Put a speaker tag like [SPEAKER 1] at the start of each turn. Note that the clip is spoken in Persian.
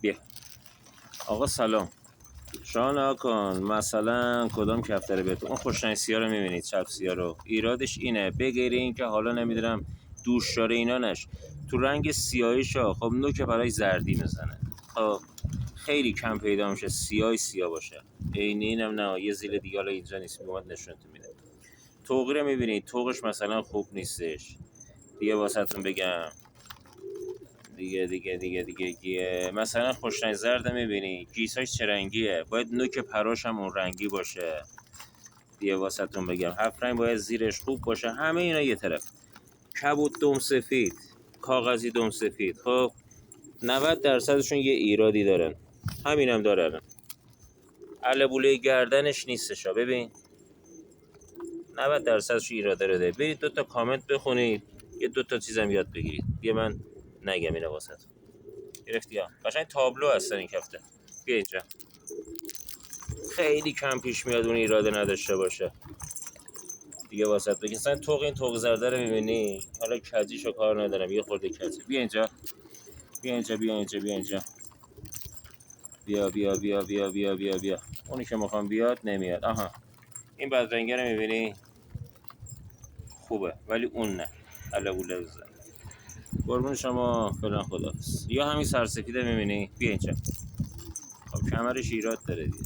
[SPEAKER 1] بیا آقا سلام. شما نها کن مثلا کدام کفتره بهتون اون خوشنگ سیاه رو میبینید، چپ سیاه رو، ایرادش اینه بغیر این که حالا نمیدونم دوش داره اینا نش تو رنگ سیاهیشا خب نوک برای زردی میزنه. خب خیلی کم پیدا میشه سیاه باشه. عین اینم نه یه زیل دیگه حالا اینجا نیست میومد نشونتون میده. توقی رو میبینید توقش مثلا خوب نیستش دیگه واسهتون بگم. دیگه مثلا خوشنگ زرد میبینی گیساش چه رنگیه، باید نوک پراش هم اون رنگی باشه دیگه واسهتون بگم. هفت رنگ باید زیرش خوب باشه. همه اینا یه طرف. کبود دم سفید، کاغذی دم سفید، خب 90% یه ایرادی دارن. همینم دارن. علبوله گردنش نیستشا ببین 90% ایراد داره. برید 2 تا کامنت بخونید، یه 2 تا چیزم یاد بگیرید. یه من نگم اینا واسهتون. گرفتی ها؟ قشنگ تابلو هستن این کفته. بیا اینجا. خیلی کم پیش میاد اون ایراده نداشته باشه دیگه واسط بگی. مثلا توق این توق زرده رو میبینی، حالا کجیشو کار ندارم یه خورده کجی. بیا اینجا بیا اونی که میخوام بیاد نمیاد. آها این بدرنگه رو میبینی خوبه ولی اون نه. الهوله بزن قربون شما فلان خداحافظ. یا همین سرسفیده میبینی، بیا اینجا. خب کمرش ایراد داره دیگه.